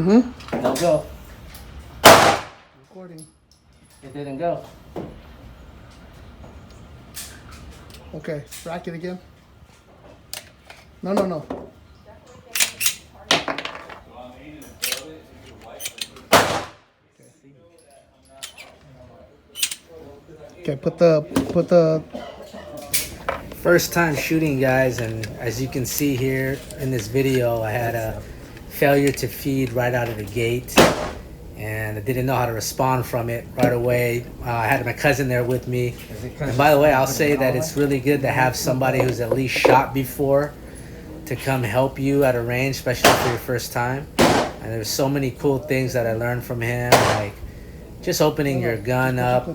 Mm-hmm. No go. Recording. It didn't go. Okay, rack it again. No. Okay, put the First time shooting, guys, and as you can see here in this video, I had a failure to feed right out of the gate, and I didn't know how to respond from it right away. I had my cousin there with me, and by the way, I'll say that it's really good to have somebody who's at least shot before to come help you at a range, especially for your first time. And there's so many cool things that I learned from him, like just opening your gun up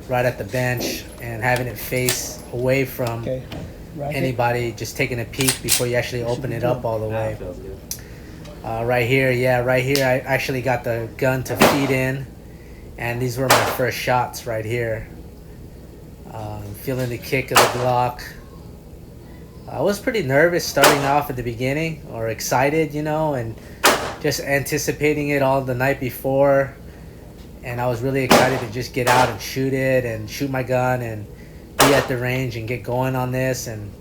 right at the bench and having it face away from anybody, just taking a peek before you actually open it up all the way. Right here, I actually got the gun to feed in, and these were my first shots right here. Feeling the kick of the Glock. I was pretty nervous starting off at the beginning, or excited, and just anticipating it all the night before. And I was really excited to just get out and shoot it and shoot my gun and be at the range and get going on this. And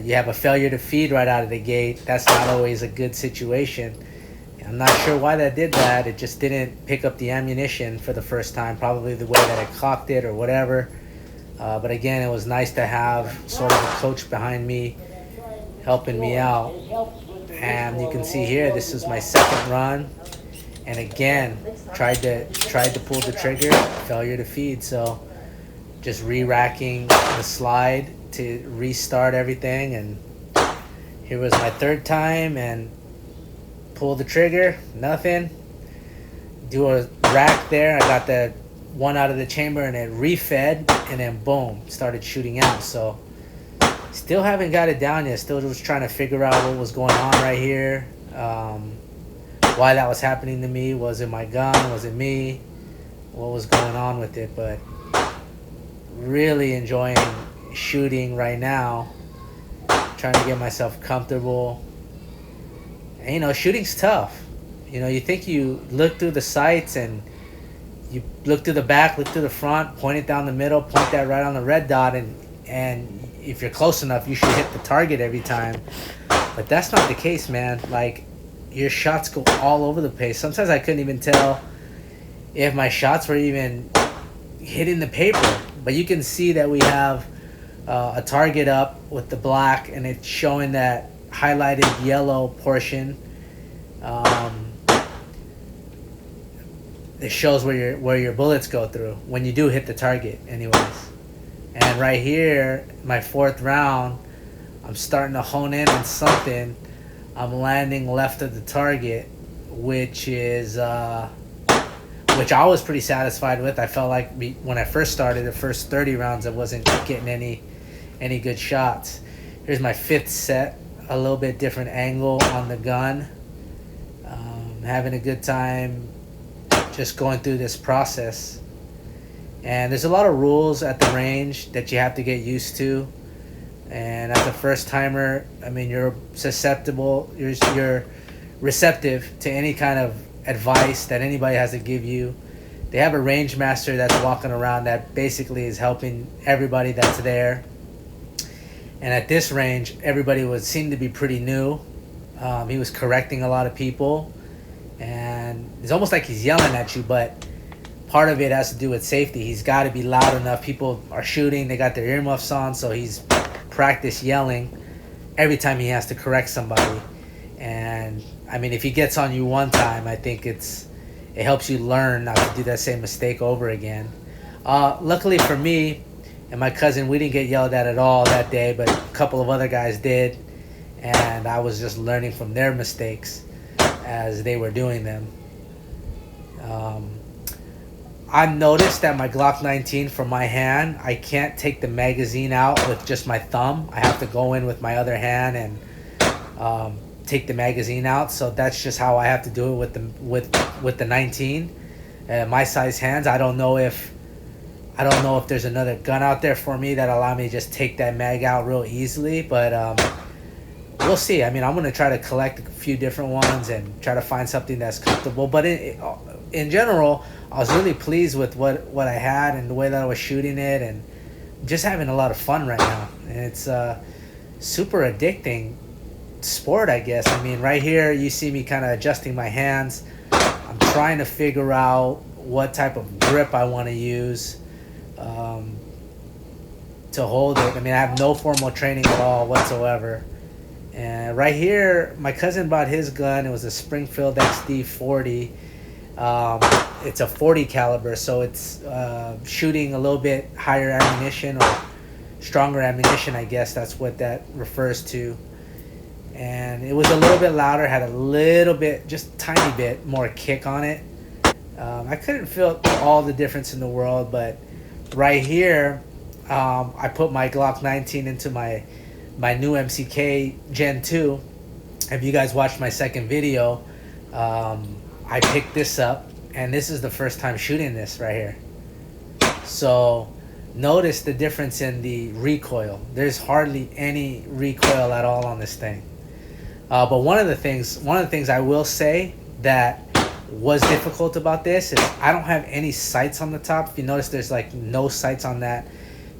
you have a failure to feed right out of the gate. That's not always a good situation. I'm not sure why that did that. It just didn't pick up the ammunition for the first time, probably the way that I cocked it or whatever. But again, it was nice to have sort of a coach behind me helping me out. And you can see here, this is my second run. And again, tried to pull the trigger, failure to feed. So just re-racking the slide to restart everything. And here was my third time, and pull the trigger, nothing. Do a rack there. I got the one out of the chamber and it refed, and then boom, started shooting out. So still haven't got it down yet. Still just trying to figure out what was going on right here. Why that was happening to me. Was it my gun? Was it me? What was going on with it? But really enjoying shooting right now. Trying to get myself comfortable. And shooting's tough. You think you look through the sights and you look through the back, look through the front, point it down the middle, point that right on the red dot, and if you're close enough, you should hit the target every time. But that's not the case, man. Like, your shots go all over the place. Sometimes I couldn't even tell if my shots were even hitting the paper. But you can see that we have a target up with the black, and it's showing that highlighted yellow portion. It shows where your bullets go through when you do hit the target anyways. And right here, my fourth round, I'm starting to hone in on something. I'm landing left of the target, which is which I was pretty satisfied with. I felt like when I first started, the first 30 rounds, I wasn't getting any good shots. Here's my fifth set, a little bit different angle on the gun. Having a good time just going through this process. And there's a lot of rules at the range that you have to get used to. And as a first timer, you're susceptible, you're receptive to any kind of advice that anybody has to give you. They have a range master that's walking around that basically is helping everybody that's there. And at this range, everybody seemed to be pretty new. He was correcting a lot of people, and it's almost like he's yelling at you, but part of it has to do with safety. He's got to be loud enough. People are shooting, they got their earmuffs on, so he's practice yelling every time he has to correct somebody. And if he gets on you one time, I think it helps you learn not to do that same mistake over again. Luckily for me and my cousin, we didn't get yelled at all that day, but a couple of other guys did, and I was just learning from their mistakes as they were doing them. I noticed that my Glock 19 from my hand, I can't take the magazine out with just my thumb. I have to go in with my other hand and take the magazine out. So that's just how I have to do it with the 19. My size hands, I don't know if there's another gun out there for me that allow me to just take that mag out real easily. But we'll see. I mean, I'm gonna try to collect a few different ones and try to find something that's comfortable. But in general, I was really pleased with what I had and the way that I was shooting it, and just having a lot of fun right now. And it's super addicting sport, I guess. I mean, right here you see me kind of adjusting my hands. I'm trying to figure out what type of grip I want to use to hold it. I mean, I have no formal training at all whatsoever. And right here, my cousin bought his gun. It was a Springfield XD 40. It's a 40 caliber, so it's shooting a little bit higher ammunition, or stronger ammunition, I guess that's what that refers to. And it was a little bit louder, had a little bit, just tiny bit more kick on it. I couldn't feel all the difference in the world, but right here, I put my Glock 19 into my new MCK Gen 2. If you guys watched my second video, I picked this up, and this is the first time shooting this right here. So notice the difference in the recoil. There's hardly any recoil at all on this thing. But one of the things I will say that was difficult about this is I don't have any sights on the top. If you notice, there's like no sights on that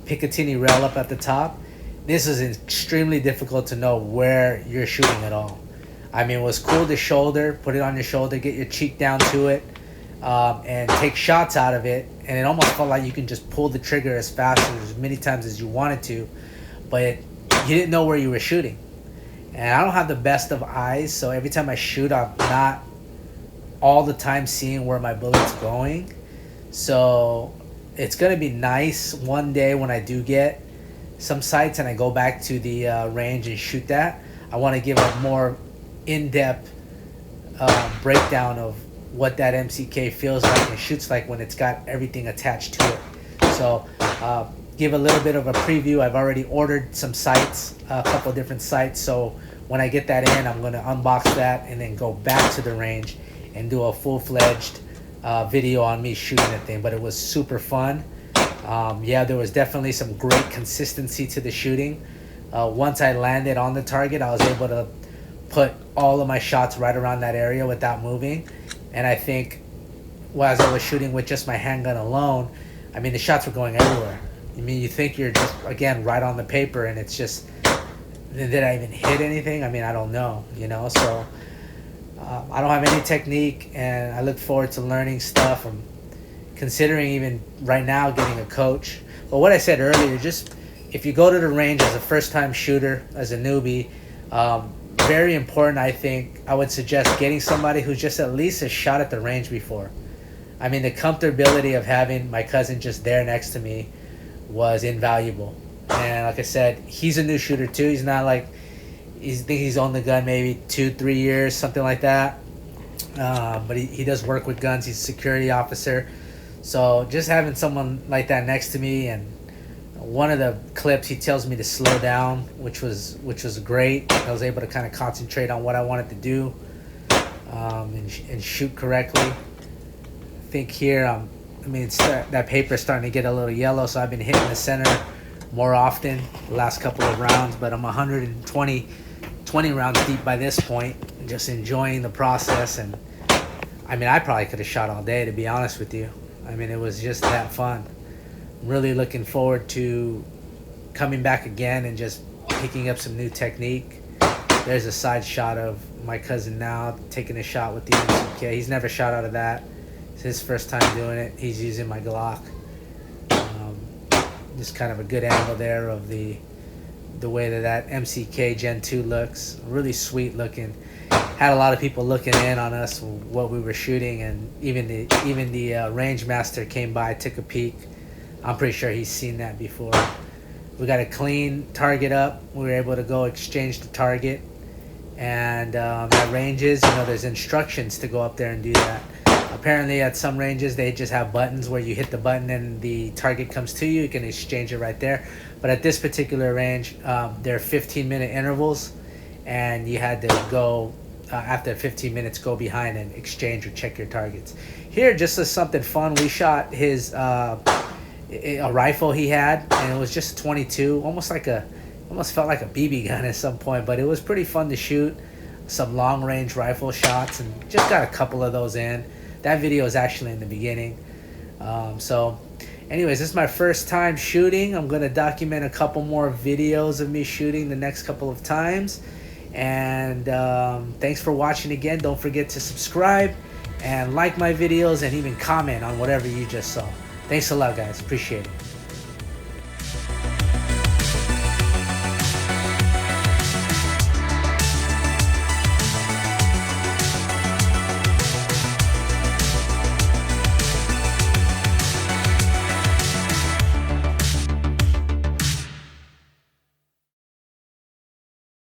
Picatinny rail up at the top. This is extremely difficult to know where you're shooting at all. I mean, it was cool to shoulder, put it on your shoulder, get your cheek down to it, and take shots out of it. And it almost felt like you can just pull the trigger as fast and as many times as you wanted to, but you didn't know where you were shooting. And I don't have the best of eyes, so every time I shoot, I'm not all the time seeing where my bullet's going. So it's going to be nice one day when I do get some sights and I go back to the range and shoot that. I want to give a more in-depth breakdown of what that MCK feels like and shoots like when it's got everything attached to it. So give a little bit of a preview. I've already ordered some sights, a couple different sights. So when I get that in, I'm going to unbox that and then go back to the range and do a full-fledged video on me shooting the thing. But it was super fun. Yeah, there was definitely some great consistency to the shooting. Once I landed on the target, I was able to put all of my shots right around that area without moving. And I think as I was shooting with just my handgun alone, I mean, the shots were going everywhere. I mean, you think you're just, again, right on the paper, and it's just, did I even hit anything? I mean, I don't know, you know? So I don't have any technique, and I look forward to learning stuff. I'm considering even right now getting a coach. But what I said earlier, just if you go to the range as a first-time shooter, as a newbie, very important, I think, I would suggest getting somebody who's just at least has shot at the range before. I mean, the comfortability of having my cousin just there next to me was invaluable. And like I said, he's a new shooter too. He's not like, he's owned the gun maybe 2-3 years, something like that. But he does work with guns. He's a security officer. So just having someone like that next to me, and one of the clips he tells me to slow down, which was great. I was able to kind of concentrate on what I wanted to do, and shoot correctly. I think here, I mean, that paper's starting to get a little yellow, so I've been hitting the center more often the last couple of rounds. But I'm 120 rounds deep by this point, just enjoying the process. And I mean, I probably could have shot all day, to be honest with you. I mean, it was just that fun. I'm really looking forward to coming back again and just picking up some new technique. There's a side shot of my cousin now taking a shot with the MCK. He's never shot out of that. It's his first time doing it. He's using my Glock. Just kind of a good angle there of the way that MCK Gen 2 looks. Really sweet looking. Had a lot of people looking in on us, what we were shooting, and even the range master came by, took a peek. I'm pretty sure he's seen that before. We got a clean target up. We were able to go exchange the target. And at ranges, you know, there's instructions to go up there and do that. Apparently at some ranges they just have buttons where you hit the button and the target comes to you. You can exchange it right there. But at this particular range, there are 15-minute intervals, and you had to go after 15 minutes, go behind and exchange or check your targets. Here, just as something fun, we shot his a rifle he had, and it was just 22, almost like a Almost felt like a BB gun at some point, but it was pretty fun to shoot some long range rifle shots, and just got a couple of those in. That video is actually in the beginning. So anyways, this is my first time shooting. I'm going to document a couple more videos of me shooting the next couple of times. And thanks for watching again. Don't forget to subscribe and like my videos and even comment on whatever you just saw. Thanks a lot, guys. Appreciate it.